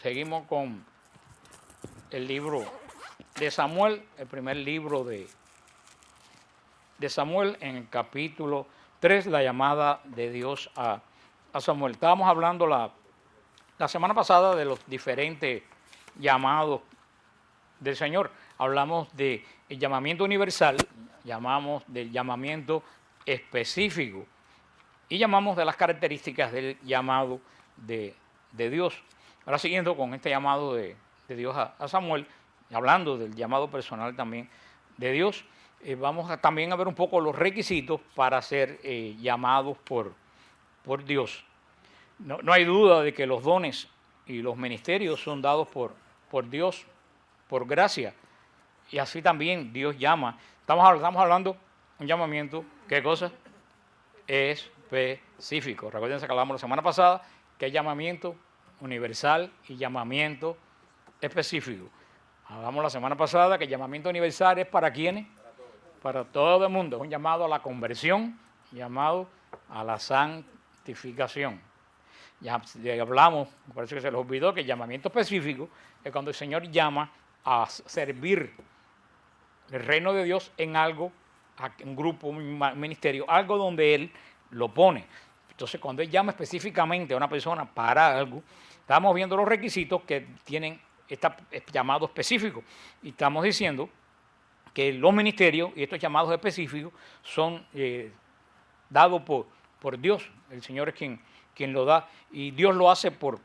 Seguimos con el libro de Samuel, el primer libro de Samuel, en el capítulo 3, la llamada de Dios a Samuel. Estábamos hablando la semana pasada de los diferentes llamados del Señor. Hablamos del llamamiento universal, llamamos del llamamiento específico y llamamos de las características del llamado de Dios. Ahora siguiendo con este llamado de Dios a Samuel, hablando del llamado personal también de Dios, vamos también a ver un poco los requisitos para ser llamados por Dios. No hay duda de que los dones y los ministerios son dados por Dios, por gracia, y así también Dios llama. Estamos hablando de un llamamiento, ¿qué cosa? Específico. Recuérdense que hablamos la semana pasada que hay llamamiento universal y llamamiento específico. Hablamos la semana pasada que el llamamiento universal es ¿para quiénes? Para todo el mundo. Es un llamado a la conversión, llamado a la santificación. Ya hablamos, me parece que se les olvidó, que el llamamiento específico es cuando el Señor llama a servir el reino de Dios en algo, un grupo, un ministerio, algo donde Él lo pone. Entonces, cuando Él llama específicamente a una persona para algo, estamos viendo los requisitos que tienen este llamado específico. Y estamos diciendo que los ministerios y estos llamados específicos son dados por Dios. El Señor es quien lo da y Dios lo hace por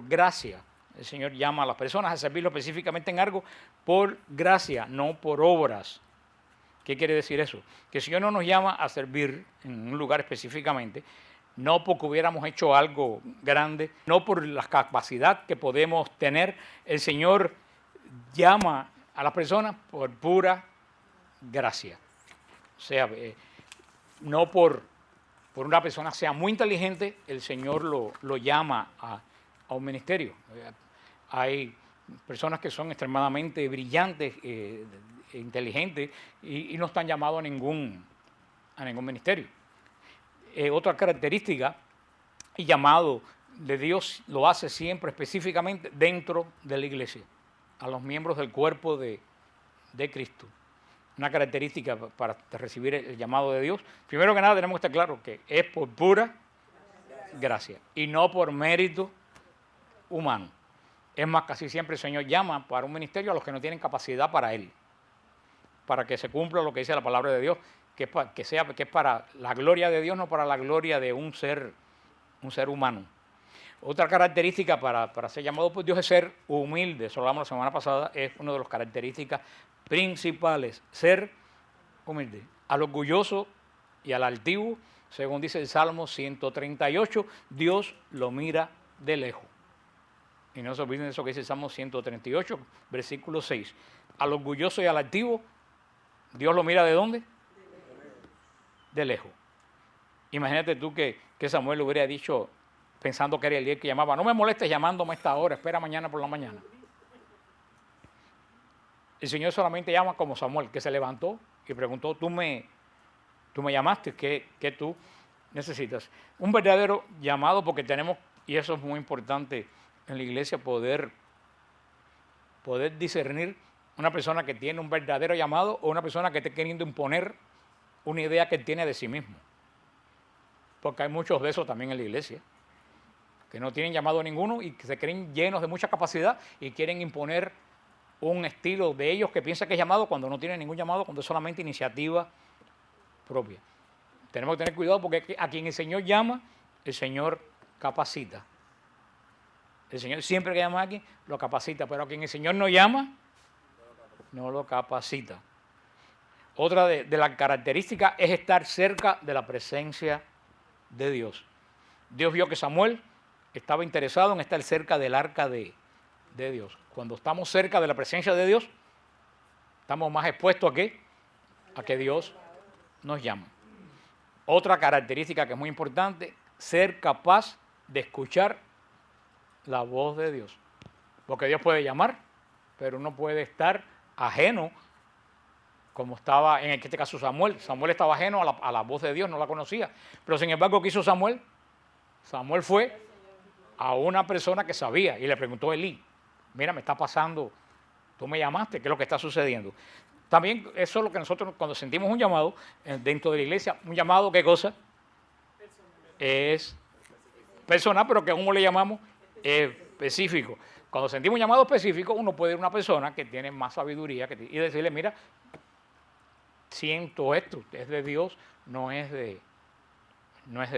gracia. El Señor llama a las personas a servirlo específicamente en algo por gracia, no por obras. ¿Qué quiere decir eso? Que el Señor no nos llama a servir en un lugar específicamente, no porque hubiéramos hecho algo grande, no por la capacidad que podemos tener. El Señor llama a las personas por pura gracia. O sea, no por una persona sea muy inteligente, el Señor lo llama a un ministerio. Hay personas que son extremadamente brillantes, inteligentes y no están llamados a ningún ministerio. Otra característica y llamado de Dios lo hace siempre específicamente dentro de la iglesia, a los miembros del cuerpo de Cristo. Una característica para recibir el llamado de Dios, primero que nada tenemos que estar claros que es por pura gracia y no por mérito humano. Es más, casi siempre el Señor llama para un ministerio a los que no tienen capacidad para Él, para que se cumpla lo que dice la palabra de Dios, que es para la gloria de Dios, no para la gloria de un ser humano. Otra característica para ser llamado por Dios es ser humilde. Eso lo hablamos la semana pasada, es una de las características principales, ser humilde. Al orgulloso y al altivo, según dice el Salmo 138, Dios lo mira de lejos. Y no se olviden de eso que dice el Salmo 138, versículo 6. Al orgulloso y al altivo, Dios lo mira ¿de dónde? De lejos. Imagínate tú que Samuel le hubiera dicho, pensando que era el que llamaba, no me molestes llamándome a esta hora, espera mañana por la mañana. El Señor solamente llama como Samuel, que se levantó y preguntó, tú me llamaste, ¿qué tú necesitas? Un verdadero llamado, porque tenemos, y eso es muy importante en la iglesia, poder discernir una persona que tiene un verdadero llamado o una persona que esté queriendo imponer una idea que él tiene de sí mismo. Porque hay muchos de esos también en la iglesia, que no tienen llamado ninguno y que se creen llenos de mucha capacidad y quieren imponer un estilo de ellos que piensa que es llamado cuando no tiene ningún llamado, cuando es solamente iniciativa propia. Tenemos que tener cuidado porque a quien el Señor llama, el Señor capacita. El Señor siempre que llama a alguien, lo capacita, pero a quien el Señor no llama, no lo capacita. Otra de las características es estar cerca de la presencia de Dios. Dios vio que Samuel estaba interesado en estar cerca del arca de Dios. Cuando estamos cerca de la presencia de Dios, estamos más expuestos a que Dios nos llama. Otra característica que es muy importante, ser capaz de escuchar la voz de Dios. Porque Dios puede llamar, pero no puede estar ajeno, como estaba en este caso Samuel. Samuel estaba ajeno a la voz de Dios, no la conocía. Pero sin embargo, ¿qué hizo Samuel? Samuel fue a una persona que sabía y le preguntó a Elí, mira, me está pasando, tú me llamaste, ¿qué es lo que está sucediendo? También eso es lo que nosotros cuando sentimos un llamado dentro de la iglesia, un llamado, ¿qué cosa? Es personal, pero que ¿cómo le llamamos? Específico. Cuando sentimos un llamado específico, uno puede ir a una persona que tiene más sabiduría y decirle, mira, siento esto, es de Dios, no es de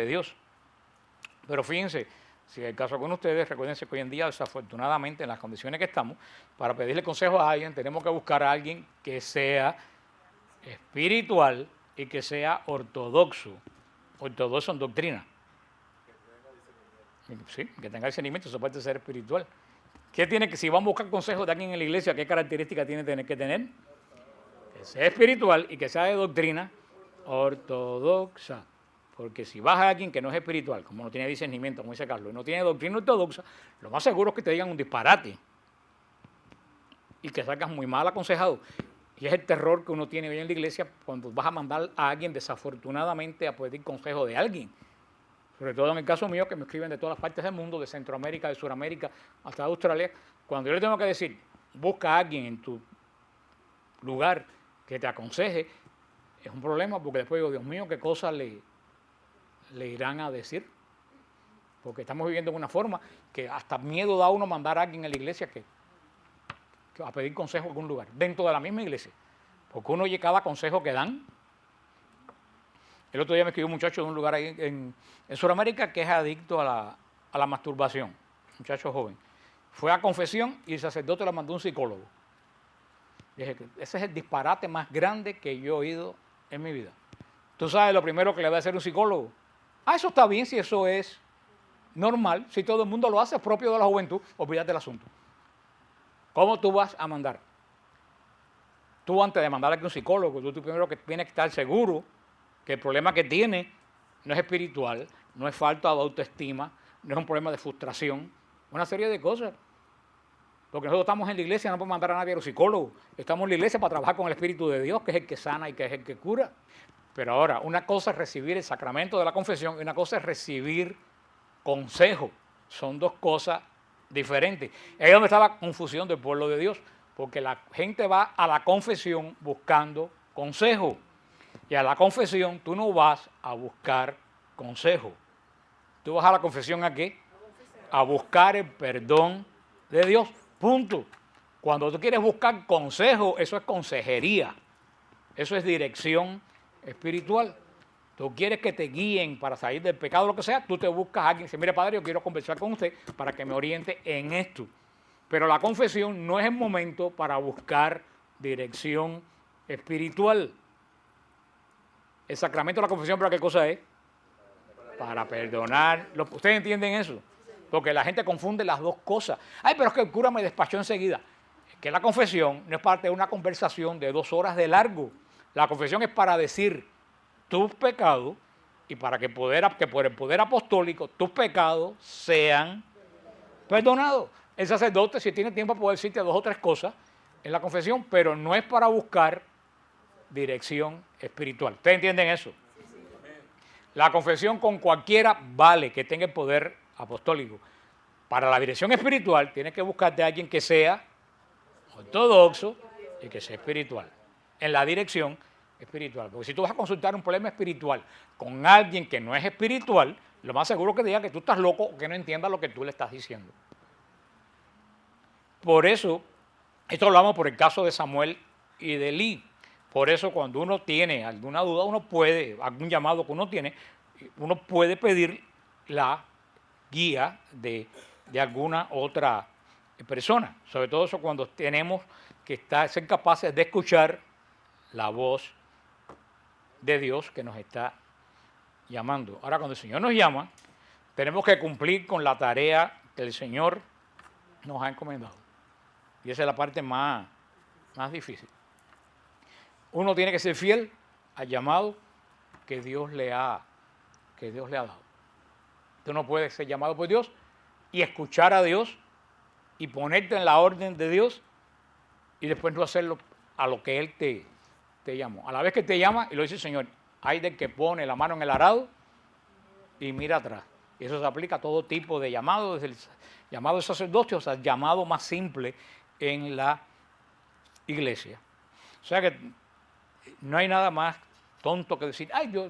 Dios. Pero fíjense, si es el caso con ustedes, recuérdense que hoy en día, desafortunadamente, en las condiciones que estamos, para pedirle consejo a alguien, tenemos que buscar a alguien que sea espiritual y que sea ortodoxo. Ortodoxo en doctrina. Sí, que tenga discernimiento, eso puede ser espiritual. ¿Qué tiene que, si vamos a buscar consejos de alguien en la iglesia, qué características tiene que tener? Que sea espiritual y que sea de doctrina ortodoxa. Porque si vas a alguien que no es espiritual, como no tiene discernimiento, como dice Carlos, y no tiene doctrina ortodoxa, lo más seguro es que te digan un disparate y que salgas muy mal aconsejado. Y es el terror que uno tiene hoy en la iglesia cuando vas a mandar a alguien desafortunadamente a pedir consejo de alguien. Sobre todo en el caso mío, que me escriben de todas las partes del mundo, de Centroamérica, de Sudamérica, hasta Australia. Cuando yo le tengo que decir, busca a alguien en tu lugar que te aconseje, es un problema porque después digo, Dios mío, qué cosas le irán a decir. Porque estamos viviendo en una forma que hasta miedo da a uno mandar a alguien en la iglesia que a pedir consejo en algún lugar, dentro de la misma iglesia. Porque uno oye cada consejo que dan. El otro día me escribió un muchacho de un lugar ahí en Sudamérica que es adicto a la masturbación, muchacho joven. Fue a confesión y el sacerdote le mandó un psicólogo. Dije que ese es el disparate más grande que yo he oído en mi vida. ¿Tú sabes lo primero que le va a hacer un psicólogo? Ah, eso está bien si eso es normal, si todo el mundo lo hace, es propio de la juventud, olvídate del asunto. ¿Cómo tú vas a mandar? Tú antes de mandarle a un psicólogo, tú primero que tienes que estar seguro que el problema que tiene no es espiritual, no es falta de autoestima, no es un problema de frustración, una serie de cosas. Porque nosotros estamos en la iglesia, no podemos mandar a nadie a los psicólogos, estamos en la iglesia para trabajar con el Espíritu de Dios, que es el que sana y que es el que cura. Pero ahora, una cosa es recibir el sacramento de la confesión y una cosa es recibir consejo. Son dos cosas diferentes. Ahí es donde está la confusión del pueblo de Dios, porque la gente va a la confesión buscando consejo. Y a la confesión tú no vas a buscar consejo. Tú vas a la confesión ¿a qué? A buscar el perdón de Dios. Punto. Cuando tú quieres buscar consejo, eso es consejería. Eso es dirección espiritual. Tú quieres que te guíen para salir del pecado, lo que sea, tú te buscas a alguien y dices, mire padre, yo quiero conversar con usted para que me oriente en esto. Pero la confesión no es el momento para buscar dirección espiritual. El sacramento de la confesión, ¿para qué cosa es? Para perdonar. ¿Ustedes entienden eso? Porque la gente confunde las dos cosas. Ay, pero es que el cura me despachó enseguida. Es que la confesión no es parte de una conversación de 2 horas de largo. La confesión es para decir tus pecados y para que por el poder apostólico tus pecados sean perdonados. El sacerdote, si tiene tiempo, puede decirte 2 o 3 cosas en la confesión, pero no es para buscar dirección espiritual. ¿Ustedes entienden eso? La confesión con cualquiera vale que tenga el poder apostólico. Para la dirección espiritual tienes que buscarte a alguien que sea ortodoxo y que sea espiritual. En la dirección espiritual. Porque si tú vas a consultar un problema espiritual con alguien que no es espiritual, lo más seguro que diga que tú estás loco o que no entienda lo que tú le estás diciendo. Por eso, esto lo hablamos por el caso de Samuel y de Elí. Por eso cuando uno tiene alguna duda, uno puede, algún llamado que uno tiene, uno puede pedir la guía de alguna otra persona. Sobre todo eso cuando tenemos que ser capaces de escuchar la voz de Dios que nos está llamando. Ahora, cuando el Señor nos llama, tenemos que cumplir con la tarea que el Señor nos ha encomendado. Y esa es la parte más difícil. Uno tiene que ser fiel al llamado que Dios le ha dado. Tú no puedes ser llamado por Dios y escuchar a Dios y ponerte en la orden de Dios y después no hacerlo a lo que Él te llamó. A la vez que te llama, y lo dice el Señor, hay del que pone la mano en el arado y mira atrás. Y eso se aplica a todo tipo de llamado, desde el llamado de sacerdocio hasta el llamado más simple en la iglesia. O sea que no hay nada más tonto que decir, ay, yo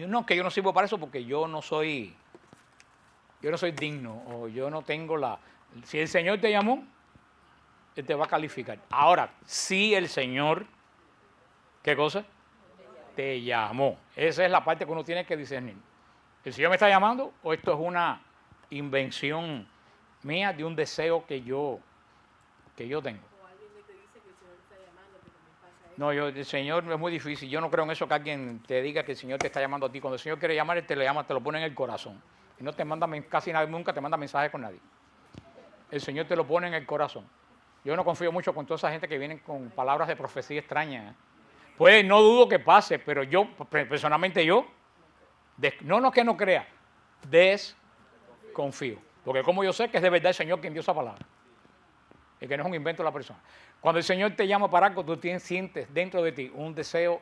no, que yo no sirvo para eso porque yo no soy digno, o yo no tengo la... Si el Señor te llamó, Él te va a calificar. Ahora, si el Señor, ¿qué cosa? Te llamó. Esa es la parte que uno tiene que discernir. ¿El Señor me está llamando o esto es una invención mía de un deseo que yo tengo? O alguien que te dice que el Señor te está llamando, que también pasa eso. No, el Señor es muy difícil. Yo no creo en eso que alguien te diga que el Señor te está llamando a ti. Cuando el Señor quiere llamar, Él te lo llama, te lo pone en el corazón. Y no te manda, casi nadie, nunca te manda mensajes con nadie. El Señor te lo pone en el corazón. Yo no confío mucho con toda esa gente que vienen con palabras de profecía extrañas. Pues no dudo que pase, pero yo, personalmente yo, no que no crea, desconfío. Porque como yo sé que es de verdad el Señor quien dio esa palabra. Y que no es un invento de la persona. Cuando el Señor te llama para algo, tú sientes dentro de ti un deseo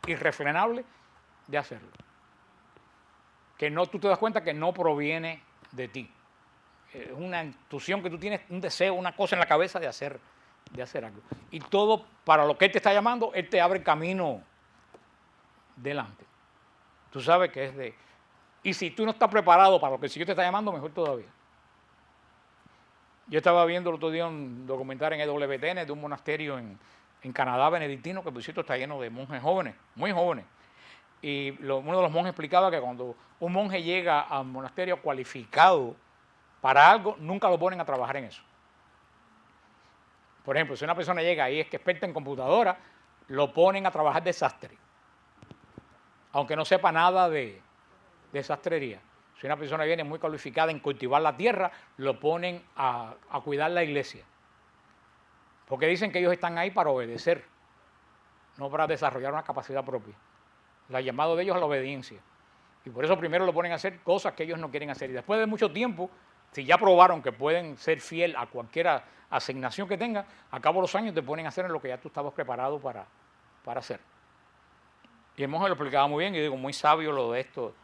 irrefrenable de hacerlo. Que no, tú te das cuenta que no proviene de ti. Es una intuición que tú tienes, un deseo, una cosa en la cabeza de hacer algo. Y todo para lo que Él te está llamando, Él te abre el camino delante. Tú sabes que es de... Y si tú no estás preparado para lo que el Señor te está llamando, mejor todavía. Yo estaba viendo el otro día un documental en EWTN de un monasterio en Canadá benedictino, que por cierto está lleno de monjes jóvenes, muy jóvenes. Y uno de los monjes explicaba que cuando un monje llega al monasterio cualificado para algo, nunca lo ponen a trabajar en eso. Por ejemplo, si una persona llega y es que experta en computadora, lo ponen a trabajar de sastre, aunque no sepa nada de sastrería. Si una persona viene muy cualificada en cultivar la tierra, lo ponen a cuidar la iglesia. Porque dicen que ellos están ahí para obedecer, no para desarrollar una capacidad propia. El llamado de ellos es la obediencia. Y por eso primero lo ponen a hacer cosas que ellos no quieren hacer. Y después de mucho tiempo, si ya probaron que pueden ser fiel a cualquier asignación que tengan, a cabo de los años te ponen a hacer en lo que ya tú estabas preparado para hacer. Y el monje lo explicaba muy bien, y digo, muy sabio lo de estos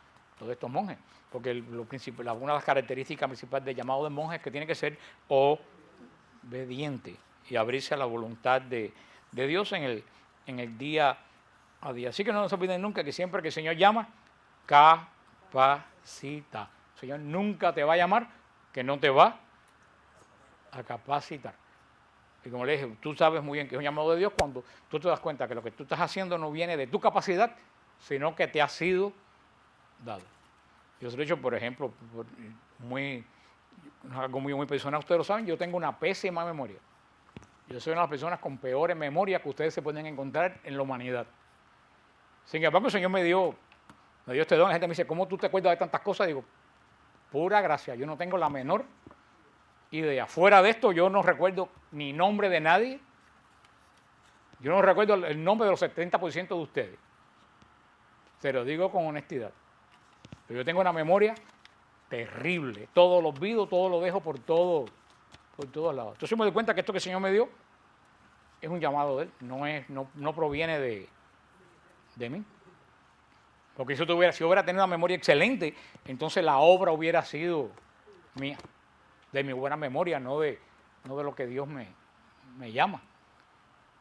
monjes. Porque una de las características principales del llamado de monje es que tiene que ser obediente y abrirse a la voluntad de Dios en el día a día. Así que no nos olviden nunca que siempre que el Señor llama, capacita. El Señor nunca te va a llamar que no te va a capacitar. Y como le dije, tú sabes muy bien que es un llamado de Dios cuando tú te das cuenta que lo que tú estás haciendo no viene de tu capacidad, sino que te ha sido dado. Yo se lo he dicho, por ejemplo, algo muy personal, ustedes lo saben, yo tengo una pésima memoria. Yo soy una de las personas con peores memorias que ustedes se pueden encontrar en la humanidad. Sin embargo, el Señor me dio este don. La gente me dice, ¿cómo tú te acuerdas de tantas cosas? Digo, pura gracia, yo no tengo la menor idea. Fuera de esto, yo no recuerdo ni nombre de nadie. Yo no recuerdo el nombre de los 70% de ustedes. Se lo digo con honestidad. Pero yo tengo una memoria terrible. Todo lo olvido, todo lo dejo por todos lados. Entonces me doy cuenta que esto que el Señor me dio es un llamado de Él. No proviene de mí. Porque si hubiera tenido una memoria excelente, entonces la obra hubiera sido mía. De mi buena memoria, no de lo que Dios me llama.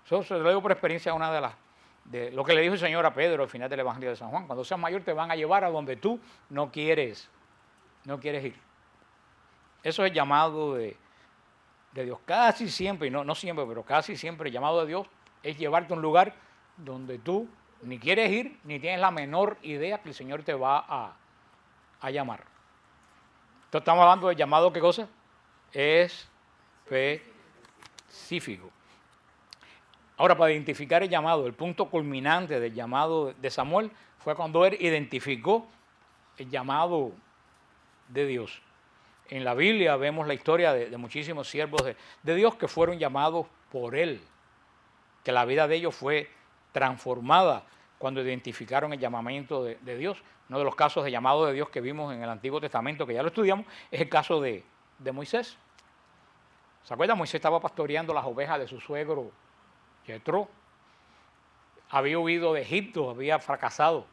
Eso se lo digo por experiencia a de lo que le dijo el Señor a Pedro al final del Evangelio de San Juan. Cuando seas mayor te van a llevar a donde tú no quieres ir. Eso es el llamado de Dios. Casi siempre, y no siempre, pero casi siempre el llamado de Dios es llevarte a un lugar donde tú ni quieres ir, ni tienes la menor idea que el Señor te va a llamar. Entonces estamos hablando del llamado, ¿qué cosa? Específico. Ahora, para identificar el llamado, el punto culminante del llamado de Samuel fue cuando él identificó el llamado de Dios. En la Biblia vemos la historia de muchísimos siervos de Dios que fueron llamados por él, que la vida de ellos fue transformada cuando identificaron el llamamiento de Dios. Uno de los casos de llamado de Dios que vimos en el Antiguo Testamento, que ya lo estudiamos, es el caso de Moisés. ¿Se acuerdan? Moisés estaba pastoreando las ovejas de su suegro Yetro. Había huido de Egipto, había fracasado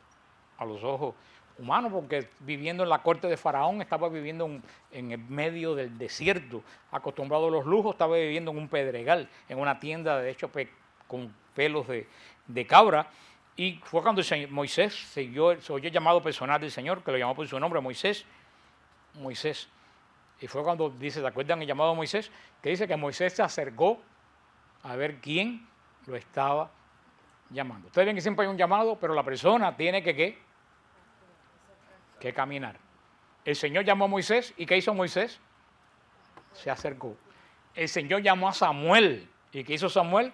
a los ojos humano, porque viviendo en la corte de Faraón estaba viviendo en el medio del desierto, acostumbrado a los lujos, estaba viviendo en un pedregal, en una tienda de hecho con pelos de cabra. Y fue cuando Moisés se oyó el llamado personal del Señor, que lo llamó por su nombre, Moisés. Y fue cuando dice, ¿se acuerdan el llamado de Moisés? Que dice que Moisés se acercó a ver quién lo estaba llamando. Ustedes ven que siempre hay un llamado, pero la persona tiene que caminar. El Señor llamó a Moisés, ¿y qué hizo Moisés? Se acercó. El Señor llamó a Samuel, ¿y qué hizo Samuel?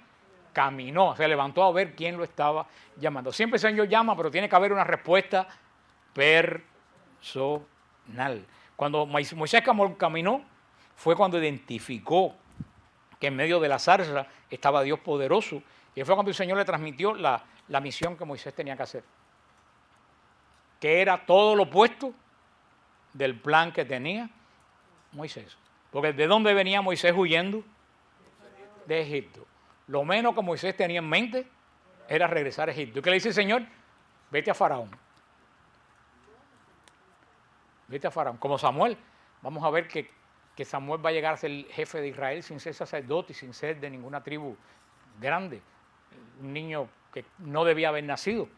Caminó, se levantó a ver quién lo estaba llamando. Siempre el Señor llama, pero tiene que haber una respuesta personal. Cuando Moisés caminó, fue cuando identificó que en medio de la zarza estaba Dios poderoso, y fue cuando el Señor le transmitió la misión que Moisés tenía que hacer, que era todo lo opuesto del plan que tenía Moisés. Porque ¿de dónde venía Moisés huyendo? De Egipto. Lo menos que Moisés tenía en mente era regresar a Egipto. ¿Y qué le dice el Señor? Vete a Faraón. Vete a Faraón. Como Samuel. Vamos a ver que Samuel va a llegar a ser el jefe de Israel sin ser sacerdote y sin ser de ninguna tribu grande. Un niño que no debía haber nacido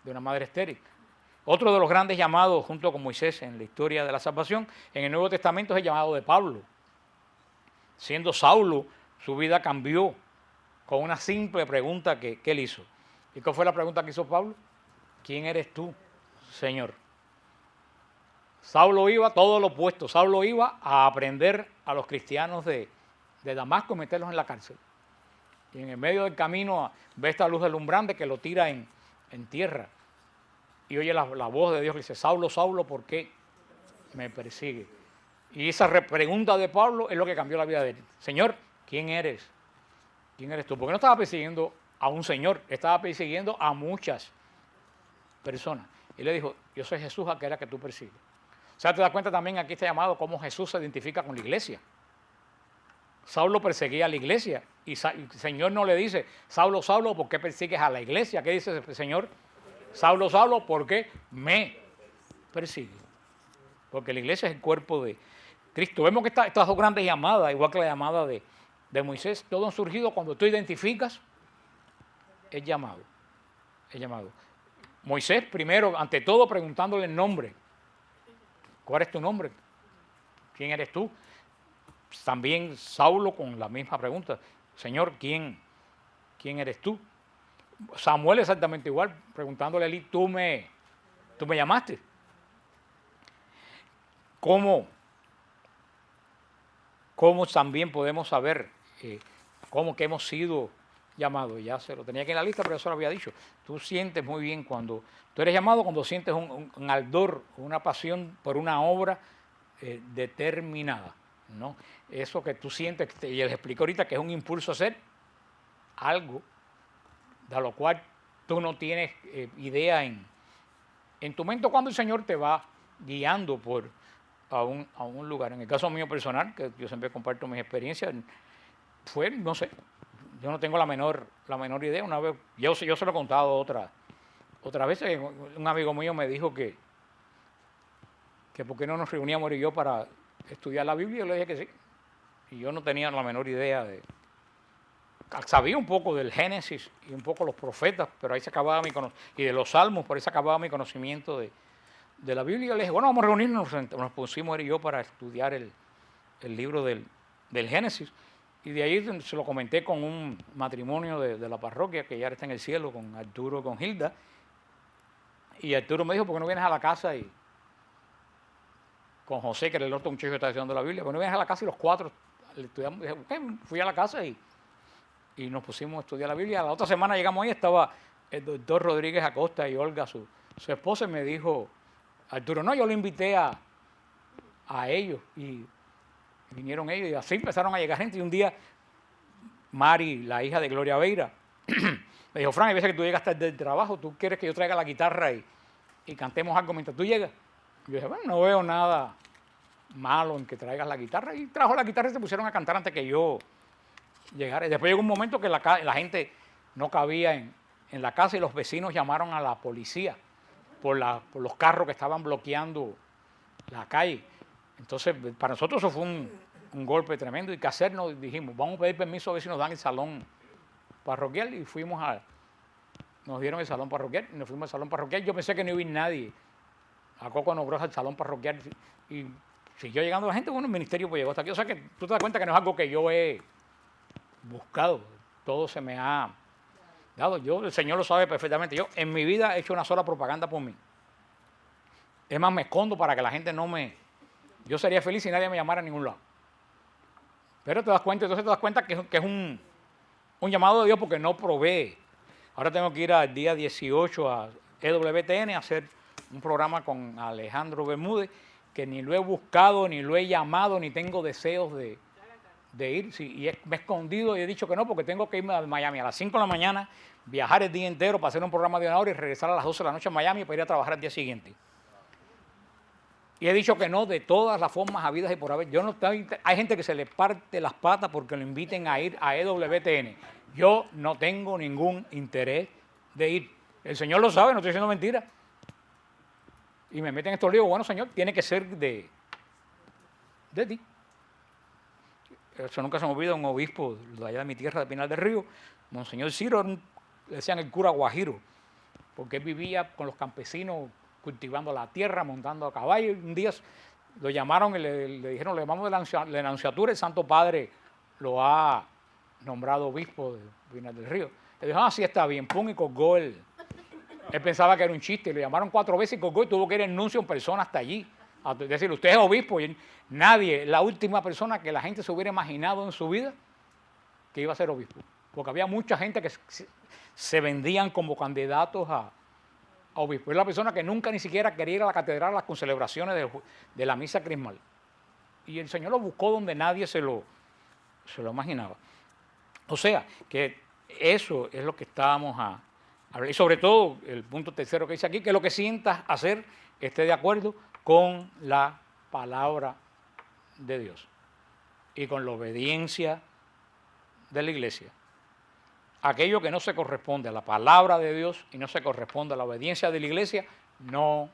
de una madre estéril. Otro de los grandes llamados junto con Moisés en la historia de la salvación en el Nuevo Testamento es el llamado de Pablo. Siendo Saulo, su vida cambió con una simple pregunta que él hizo. ¿Y cuál fue la pregunta que hizo Pablo? ¿Quién eres tú, Señor? Saulo iba todo lo opuesto. Saulo iba a aprender a los cristianos de Damasco y meterlos en la cárcel. Y en el medio del camino ve esta luz deslumbrante que lo tira en tierra. Y oye la voz de Dios que dice, Saulo, Saulo, ¿por qué me persigue? Y esa pregunta de Pablo es lo que cambió la vida de él. Señor, ¿quién eres? ¿Quién eres tú? Porque no estaba persiguiendo a un señor, estaba persiguiendo a muchas personas. Y le dijo, yo soy Jesús, aquel que tú persigues. O sea, te das cuenta también aquí está llamado cómo Jesús se identifica con la iglesia. Saulo perseguía a la iglesia y el Señor no le dice, Saulo, Saulo, ¿por qué persigues a la iglesia? ¿Qué dice el Señor? Saulo, Saulo, ¿por qué me persigue? Porque la iglesia es el cuerpo de Cristo. Vemos que estas dos grandes llamadas, igual que la llamada de Moisés, todo han surgido cuando tú identificas el llamado. El llamado. Moisés, primero, ante todo, preguntándole el nombre. ¿Cuál es tu nombre? ¿Quién eres tú? También Saulo con la misma pregunta. Señor, ¿quién eres tú? Samuel exactamente igual, preguntándole a Eli, ¿tú me llamaste? ¿Cómo también podemos saber cómo que hemos sido llamados? Ya se lo tenía aquí en la lista, pero eso lo había dicho. Tú sientes muy bien cuando tú eres llamado, cuando sientes un ardor, una pasión por una obra determinada, ¿no? Eso que tú sientes, y les explico ahorita que es un impulso a hacer algo de lo cual tú no tienes idea en tu mente cuando el Señor te va guiando a un lugar. En el caso mío personal, que yo siempre comparto mis experiencias, no sé, yo no tengo la menor idea. Una vez, yo se lo he contado otra vez, un amigo mío me dijo que por qué no nos reuníamos él y yo para estudiar la Biblia. Yo le dije que sí, y yo no tenía la menor idea sabía un poco del Génesis y un poco los profetas, pero ahí se acababa y de los salmos, por ahí se acababa mi conocimiento de la Biblia. Y le dije, bueno, vamos a reunirnos, nos pusimos él y yo para estudiar el libro del Génesis. Y de ahí se lo comenté con un matrimonio de la parroquia, que ya está en el cielo, con Arturo y con Hilda. Y Arturo me dijo, ¿por qué no vienes a la casa? Y con José, que era el otro muchacho que está estudiando la Biblia, ¿por qué no vienes a la casa? Y los cuatro estudiamos. Dije, okay. Fui a la casa y nos pusimos a estudiar la Biblia. La otra semana llegamos ahí, estaba el doctor Rodríguez Acosta y Olga, su esposa, y me dijo, Arturo, no, yo lo invité a ellos, y vinieron ellos, y así empezaron a llegar gente. Y un día, Mari, la hija de Gloria Veira, me dijo, Fran, hay veces que tú llegas tarde del trabajo, ¿tú quieres que yo traiga la guitarra y cantemos algo mientras tú llegas? Y yo dije, bueno, no veo nada malo en que traigas la guitarra. Y trajo la guitarra y se pusieron a cantar antes que yo llegara. Y después llegó un momento que la gente no cabía en la casa y los vecinos llamaron a la policía por los carros que estaban bloqueando la calle. Entonces, para nosotros eso fue un golpe tremendo. ¿Y qué hacer? Nos dijimos, vamos a pedir permiso a ver si nos dan el salón parroquial. Y nos dieron el salón parroquial y nos fuimos al salón parroquial. Yo pensé que no iba a ir nadie. A Coco Nombrosa, al salón parroquial. Y siguió llegando la gente. Bueno, el ministerio pues llegó hasta aquí. O sea que tú te das cuenta que no es algo que yo he buscado. Todo se me ha dado. El Señor lo sabe perfectamente. Yo en mi vida he hecho una sola propaganda por mí. Es más, me escondo para que la gente no me... Yo sería feliz si nadie me llamara a ningún lado. Pero entonces te das cuenta que es un llamado de Dios porque no provee. Ahora tengo que ir al día 18 a EWTN a hacer un programa con Alejandro Bermúdez, que ni lo he buscado, ni lo he llamado, ni tengo deseos de ir. Sí, y me he escondido y he dicho que no, porque tengo que irme a Miami a las 5 de la mañana, viajar el día entero para hacer un programa de 1 hora y regresar a las 12 de la noche a Miami para ir a trabajar el día siguiente. Y he dicho que no de todas las formas habidas y por haber. Hay gente que se le parte las patas porque lo inviten a ir a EWTN. Yo no tengo ningún interés de ir. El Señor lo sabe, no estoy diciendo mentira. Y me meten estos líos. Bueno, Señor, tiene que ser de ti. Eso nunca se me olvida, un obispo de allá de mi tierra, de Pinar del Río, Monseñor Ciro, le decían el cura Guajiro, porque él vivía con los campesinos cultivando la tierra, montando a caballo. Un día lo llamaron y le dijeron, le llamamos de la Anunciatura, el Santo Padre lo ha nombrado obispo de Pinar del Río. Le dijo, sí, está bien, pum, y colgó él. Él pensaba que era un chiste, le llamaron 4 veces y colgó y tuvo que ir en anuncio en persona hasta allí. A decir, usted es obispo y nadie, la última persona que la gente se hubiera imaginado en su vida que iba a ser obispo. Porque había mucha gente que se vendían como candidatos a obispo. Es la persona que nunca ni siquiera quería ir a la catedral a las concelebraciones de la misa crismal. Y el Señor lo buscó donde nadie se lo imaginaba. O sea, que eso es lo que estábamos a hablar. Y sobre todo, el punto tercero que dice aquí, que lo que sientas hacer esté de acuerdo con la palabra de Dios y con la obediencia de la iglesia. Aquello que no se corresponde a la palabra de Dios y no se corresponde a la obediencia de la iglesia, no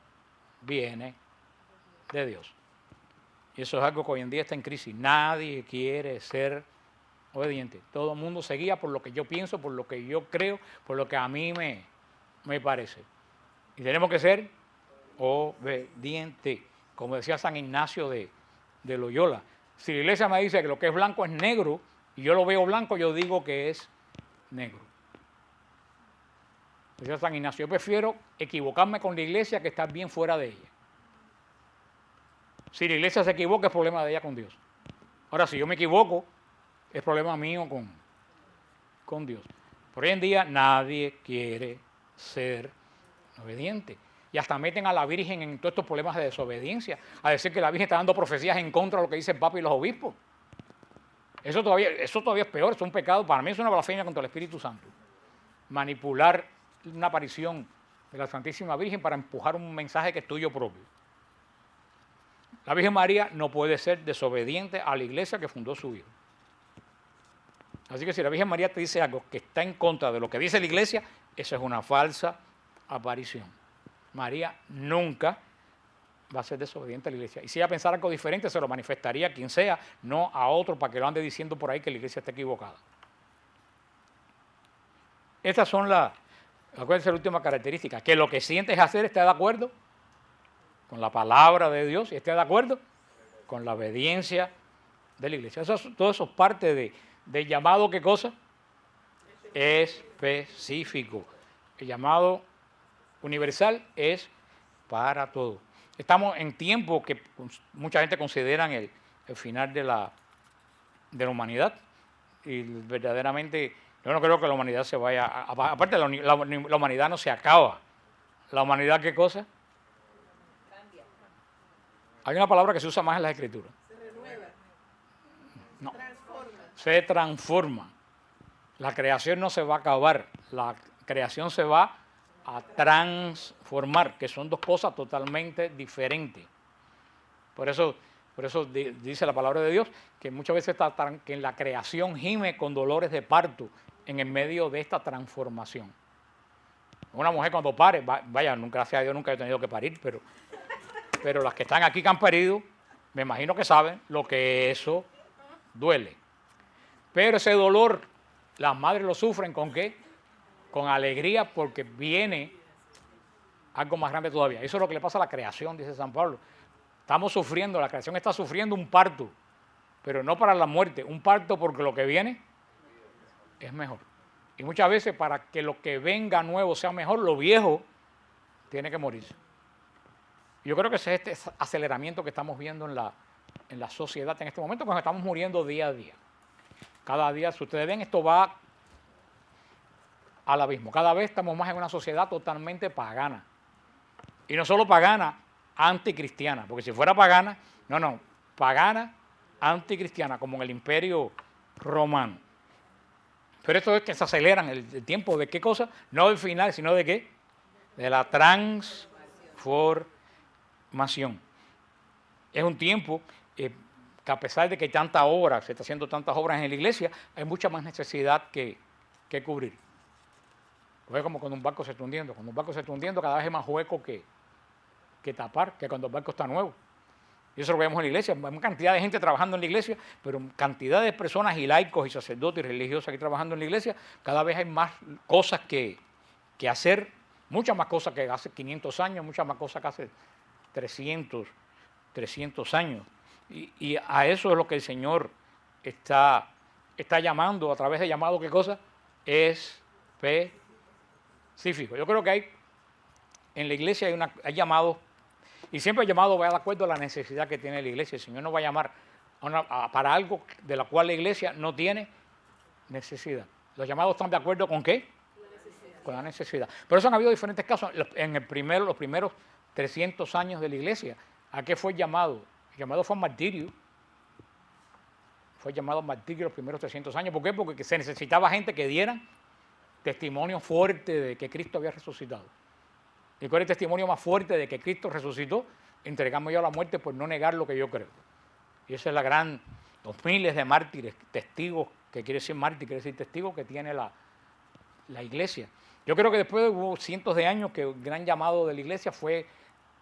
viene de Dios. Y eso es algo que hoy en día está en crisis. Nadie quiere ser obediente. Todo el mundo se guía por lo que yo pienso, por lo que yo creo, por lo que a mí me parece. Y tenemos que ser obedientes. Como decía San Ignacio de Loyola. Si la iglesia me dice que lo que es blanco es negro y yo lo veo blanco, yo digo que es negro. Decía San Ignacio, yo prefiero equivocarme con la iglesia que estar bien fuera de ella. Si la iglesia se equivoca, es problema de ella con Dios. Ahora, si yo me equivoco, es problema mío con Dios. Por hoy en día nadie quiere ser obediente. Y hasta meten a la Virgen en todos estos problemas de desobediencia, a decir que la Virgen está dando profecías en contra de lo que dice el Papa y los obispos. Eso todavía es peor, es un pecado, para mí es una blasfemia contra el Espíritu Santo. Manipular una aparición de la Santísima Virgen para empujar un mensaje que es tuyo propio. La Virgen María no puede ser desobediente a la iglesia que fundó su hijo. Así que si la Virgen María te dice algo que está en contra de lo que dice la iglesia, eso es una falsa aparición. María nunca va a ser desobediente a la iglesia. Y si ella pensara algo diferente, se lo manifestaría a quien sea, no a otro para que lo ande diciendo por ahí que la iglesia está equivocada. Estas son acuérdense, la última característica, que lo que sientes hacer esté de acuerdo con la palabra de Dios y esté de acuerdo con la obediencia de la iglesia. Todo eso es parte del llamado, ¿qué cosa? Específico. El llamado universal es para todos. Estamos en tiempos que mucha gente considera el final de la humanidad y verdaderamente yo no creo que la humanidad se vaya, aparte la humanidad no se acaba. ¿La humanidad qué cosa? Cambia. Hay una palabra que se usa más en las escrituras. Se renueva. No. Transforma. Se transforma. La creación no se va a acabar, la creación se va a transformar, que son dos cosas totalmente diferentes. Por eso dice la palabra de Dios que muchas veces que la creación gime con dolores de parto en el medio de esta transformación. Una mujer cuando pare, vaya, nunca, gracias a Dios nunca he tenido que parir, pero las que están aquí que han parido, me imagino que saben lo que eso duele. Pero ese dolor, las madres lo sufren ¿con qué? Con alegría, porque viene algo más grande todavía. Eso es lo que le pasa a la creación, dice San Pablo. Estamos sufriendo, la creación está sufriendo un parto, pero no para la muerte, un parto porque lo que viene es mejor. Y muchas veces para que lo que venga nuevo sea mejor, lo viejo tiene que morirse. Yo creo que ese es este aceleramiento que estamos viendo en la sociedad en este momento, cuando estamos muriendo día a día. Cada día, si ustedes ven, esto va al abismo. Cada vez estamos más en una sociedad totalmente pagana. Y no solo pagana, anticristiana. Porque si fuera pagana, no, pagana, anticristiana, como en el Imperio Romano. Pero esto es que se aceleran el tiempo de qué cosa, no del final, sino de qué, de la transformación. Es un tiempo que a pesar de que hay tantas obras, se está haciendo tantas obras en la iglesia, hay mucha más necesidad que cubrir. Es como cuando un barco se está hundiendo. Cuando un barco se está hundiendo, cada vez hay más hueco que tapar, que cuando el barco está nuevo. Y eso lo vemos en la iglesia. Hay una cantidad de gente trabajando en la iglesia, pero cantidad de personas y laicos y sacerdotes y religiosos aquí trabajando en la iglesia, cada vez hay más cosas que hacer, muchas más cosas que hace 500 años, muchas más cosas que hace 300 años. Y a eso es lo que el Señor está llamando, a través de llamado, ¿qué cosa? Específico. Yo creo que en la iglesia hay llamados, y siempre el llamado va de acuerdo a la necesidad que tiene la iglesia. El Señor no va a llamar para algo de la cual la iglesia no tiene necesidad. Los llamados están de acuerdo ¿con qué? Con la necesidad. Por eso han habido diferentes casos en los primeros 300 años de la iglesia. ¿A qué fue el llamado? El llamado fue martirio. Fue llamado martirio los primeros 300 años. ¿Por qué? Porque se necesitaba gente que diera testimonio fuerte de que Cristo había resucitado. ¿Y cuál es el testimonio más fuerte de que Cristo resucitó? Entregarme yo a la muerte por no negar lo que yo creo. Y esa es los miles de mártires, testigos, que quiere decir mártir, quiere decir testigos, que tiene la iglesia. Yo creo que después hubo cientos de años que el gran llamado de la iglesia fue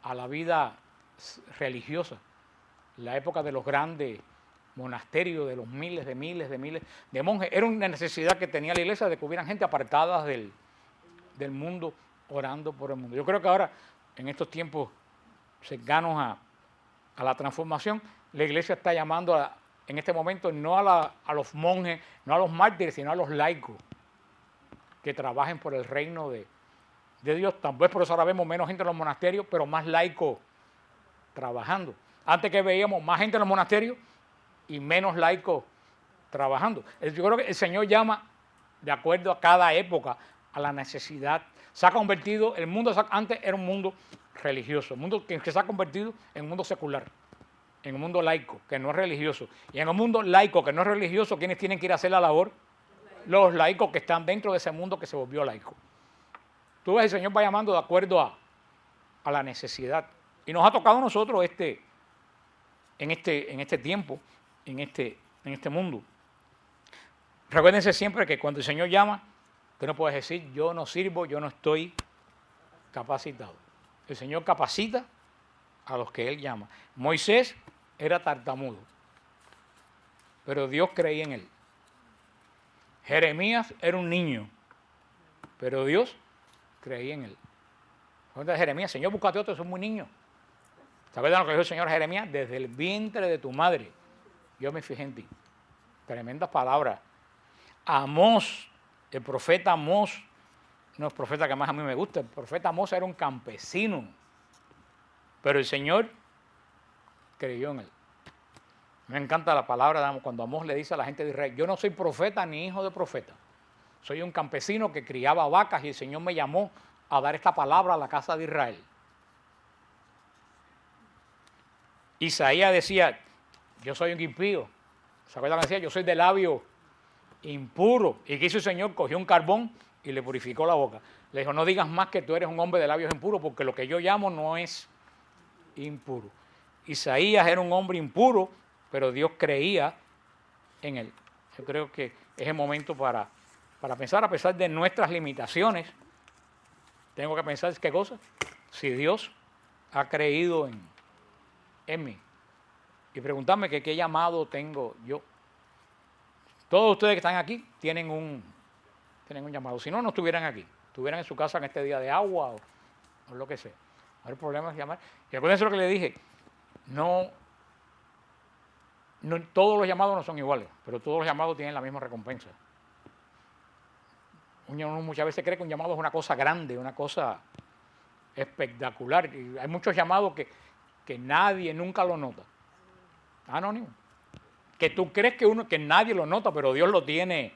a la vida religiosa. La época de los grandes monasterios, de los miles de monjes. Era una necesidad que tenía la iglesia de que hubieran gente apartada del mundo, orando por el mundo. Yo creo que ahora, en estos tiempos cercanos a la transformación, la iglesia está llamando en este momento no a los monjes, no a los mártires, sino a los laicos que trabajen por el reino de Dios. Tal vez por eso ahora vemos menos gente en los monasterios, pero más laicos trabajando. Antes que veíamos más gente en los monasterios y menos laicos trabajando. Yo creo que el Señor llama de acuerdo a cada época a la necesidad. Se ha convertido, el mundo antes era un mundo religioso, un mundo que se ha convertido en un mundo secular, en un mundo laico, que no es religioso. Y en un mundo laico, que no es religioso, ¿quiénes tienen que ir a hacer la labor? Los laicos que están dentro de ese mundo que se volvió laico. Tú ves, el Señor va llamando de acuerdo a la necesidad. Y nos ha tocado a nosotros en este tiempo, en este mundo. Recuérdense siempre que cuando el Señor llama, tú no puedes decir, yo no sirvo, yo no estoy capacitado. El Señor capacita a los que Él llama. Moisés era tartamudo, pero Dios creía en él. Jeremías era un niño, pero Dios creía en él. Cuenta de Jeremías, Señor, búscate otro, soy muy niño. ¿Se acuerdan lo que dijo el Señor a Jeremías? Desde el vientre de tu madre, yo me fijé en ti. Tremendas palabras. Amós, el profeta Amós, no es el profeta que más a mí me gusta, el profeta Amós era un campesino, pero el Señor creyó en él. Me encanta la palabra cuando Amós le dice a la gente de Israel, yo no soy profeta ni hijo de profeta, soy un campesino que criaba vacas y el Señor me llamó a dar esta palabra a la casa de Israel. Isaías decía, yo soy un impío. ¿Se acuerdan que decía? Yo soy de labio impuro. ¿Y qué hizo el Señor? Cogió un carbón y le purificó la boca. Le dijo, no digas más que tú eres un hombre de labios impuros, porque lo que yo llamo no es impuro. Isaías era un hombre impuro, pero Dios creía en él. Yo creo que es el momento para pensar, a pesar de nuestras limitaciones, tengo que pensar, ¿qué cosa? Si Dios ha creído en mí. Y preguntarme que qué llamado tengo yo. Todos ustedes que están aquí tienen un llamado. Si no, no estuvieran aquí. Estuvieran en su casa en este día de agua o lo que sea. Ahora el problema es llamar. Y acuérdense lo que le dije. No, todos los llamados no son iguales, pero todos los llamados tienen la misma recompensa. Uno muchas veces cree que un llamado es una cosa grande, una cosa espectacular. Y hay muchos llamados que nadie nunca lo nota. Anónimo. Que tú crees que nadie lo nota, pero Dios lo tiene.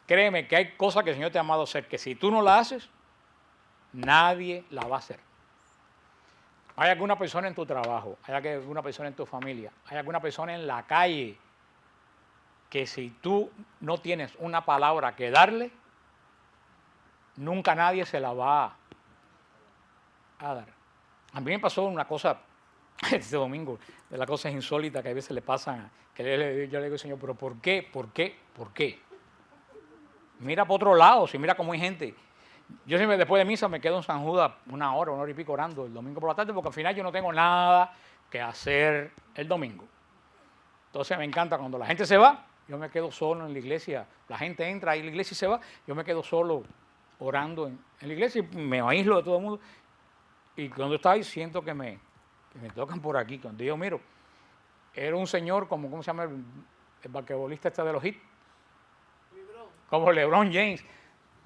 Créeme que hay cosas que el Señor te ha llamado a hacer, que si tú no la haces, nadie la va a hacer. Hay alguna persona en tu trabajo, hay alguna persona en tu familia, hay alguna persona en la calle que si tú no tienes una palabra que darle, nunca nadie se la va a dar. A mí me pasó una cosa este domingo, de las cosas insólitas que a veces le pasan, que yo le digo, Señor, pero ¿por qué? ¿Por qué? ¿Por qué? Mira para otro lado, si mira cómo hay gente. Yo siempre después de misa me quedo en San Judas una hora y pico orando el domingo por la tarde, porque al final yo no tengo nada que hacer el domingo. Entonces me encanta cuando la gente se va, yo me quedo solo en la iglesia, la gente entra ahí en la iglesia y se va, yo me quedo solo orando en la iglesia y me aíslo de todo el mundo. Y cuando está ahí siento que me tocan por aquí. Cuando yo miro, era un señor como, ¿cómo se llama el basquetbolista este de los Heat? Como LeBron James,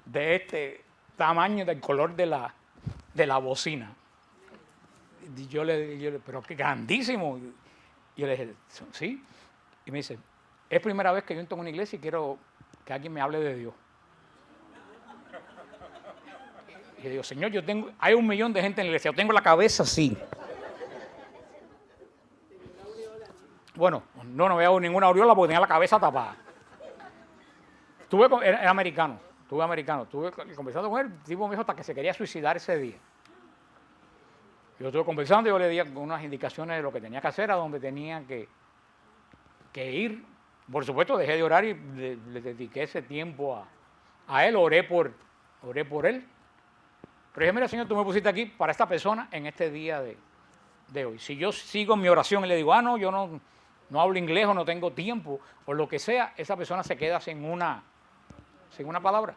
de este tamaño, del color de la bocina. Y yo le pero qué grandísimo. Y yo le dije, sí. Y me dice, es primera vez que yo entro en una iglesia y quiero que alguien me hable de Dios. Y yo digo, Señor, hay 1 millón de gente en la iglesia, yo tengo la cabeza así. Bueno, no veo ninguna aureola porque tenía la cabeza tapada. Era americano, estuve conversando con él, el tipo me dijo hasta que se quería suicidar ese día. Yo estuve conversando y yo le di unas indicaciones de lo que tenía que hacer, a donde tenía que ir. Por supuesto, dejé de orar y le dediqué ese tiempo a él, oré por él. Pero dije, mira, Señor, tú me pusiste aquí para esta persona en este día de hoy. Si yo sigo mi oración y le digo, no, yo no hablo inglés o no tengo tiempo o lo que sea, esa persona se queda sin una palabra.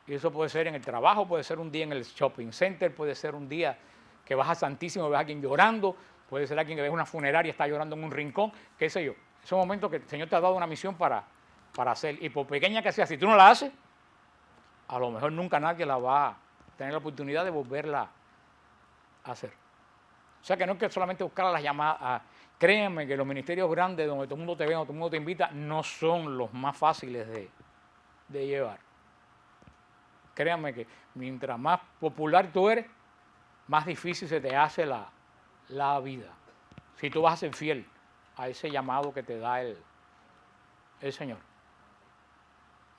Y eso puede ser en el trabajo, puede ser un día en el shopping center, puede ser un día que vas a Santísimo y ves a alguien llorando, puede ser alguien que ves una funeraria y está llorando en un rincón, qué sé yo. Es un momento que el Señor te ha dado una misión para hacer. Y por pequeña que sea, si tú no la haces, a lo mejor nunca nadie la va a tener la oportunidad de volverla a hacer. O sea que no es que solamente buscar a las llamadas. Créanme que los ministerios grandes, donde todo el mundo te ve, donde todo el mundo te invita, no son los más fáciles de llevar. Créanme que mientras más popular tú eres, más difícil se te hace la vida. Si tú vas a ser fiel a ese llamado que te da el Señor.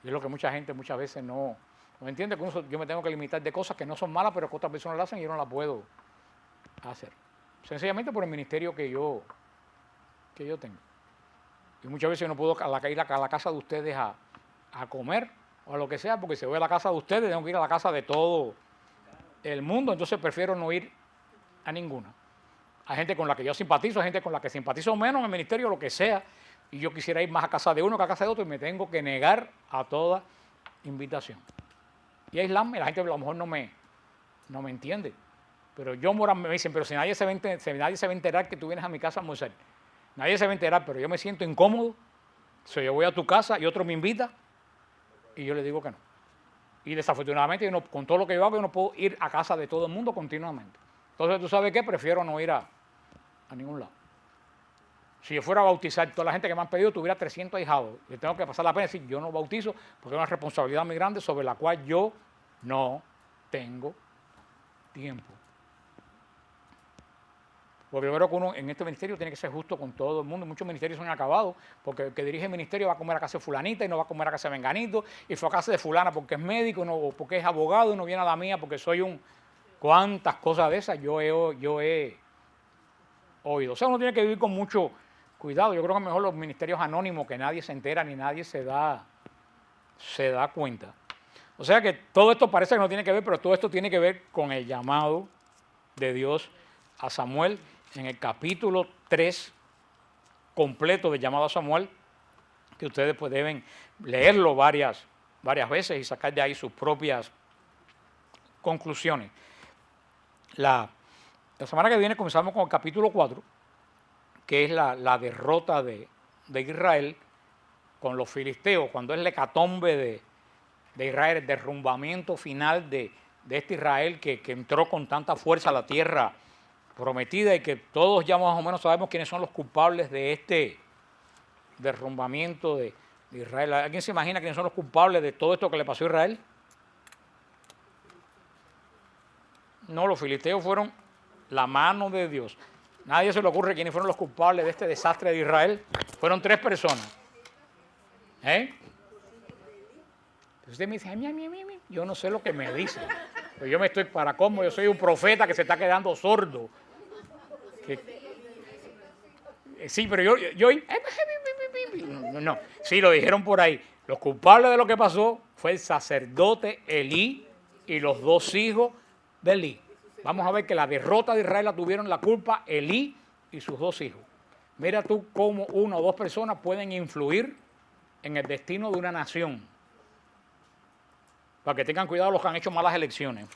Y es lo que mucha gente muchas veces no entiende, que yo me tengo que limitar de cosas que no son malas, pero que otras personas las hacen y yo no las puedo hacer. Sencillamente por el ministerio que yo tengo. Y muchas veces yo no puedo ir a la casa de ustedes a comer o a lo que sea, porque si voy a la casa de ustedes tengo que ir a la casa de todo el mundo, entonces prefiero no ir a ninguna. Hay gente con la que yo simpatizo, hay gente con la que simpatizo menos en el ministerio, lo que sea, y yo quisiera ir más a casa de uno que a casa de otro y me tengo que negar a toda invitación. Y aislarme, la gente a lo mejor no me entiende. Pero me dicen, pero si nadie se va a enterar que tú vienes a mi casa a almorzar. Nadie se va a enterar, pero yo me siento incómodo. Si yo voy a tu casa y otro me invita y yo le digo que no. Y desafortunadamente, con todo lo que yo hago, yo no puedo ir a casa de todo el mundo continuamente. Entonces, ¿tú sabes qué? Prefiero no ir a ningún lado. Si yo fuera a bautizar, toda la gente que me han pedido tuviera 300 ahijados. Yo tengo que pasar la pena y decir, yo no bautizo porque es una responsabilidad muy grande sobre la cual yo no tengo tiempo. Porque yo creo que uno en este ministerio tiene que ser justo con todo el mundo. Muchos ministerios son acabados porque el que dirige el ministerio va a comer a casa de fulanita y no va a comer a casa de menganito y fue a casa de fulana porque es médico o porque es abogado y no viene a la mía porque soy un... ¿Cuántas cosas de esas yo he oído? O sea, uno tiene que vivir con mucho cuidado. Yo creo que mejor los ministerios anónimos que nadie se entera ni nadie se da cuenta. O sea que todo esto parece que no tiene que ver, pero todo esto tiene que ver con el llamado de Dios a Samuel en el capítulo 3 completo del llamado a Samuel, que ustedes pues deben leerlo varias veces y sacar de ahí sus propias conclusiones. La semana que viene comenzamos con el capítulo 4, que es la derrota de Israel con los filisteos, cuando es la hecatombe de Israel, el derrumbamiento final de este Israel que entró con tanta fuerza a la tierra prometida y que todos ya más o menos sabemos quiénes son los culpables de este derrumbamiento de Israel. ¿Alguien se imagina quiénes son los culpables de todo esto que le pasó a Israel? No, los filisteos fueron la mano de Dios. Nadie se le ocurre quiénes fueron los culpables de este desastre de Israel. Fueron 3 personas. Usted me dice, yo no sé lo que me dice. Pues yo me estoy para cómo, yo soy un profeta que se está quedando sordo. Sí, pero yo no, sí, lo dijeron por ahí. Los culpables de lo que pasó fue el sacerdote Elí y los 2 hijos de Elí. Vamos a ver que la derrota de Israel la tuvieron la culpa Elí y sus 2 hijos. Mira tú cómo 1 o 2 personas pueden influir en el destino de una nación. Para que tengan cuidado los que han hecho malas elecciones.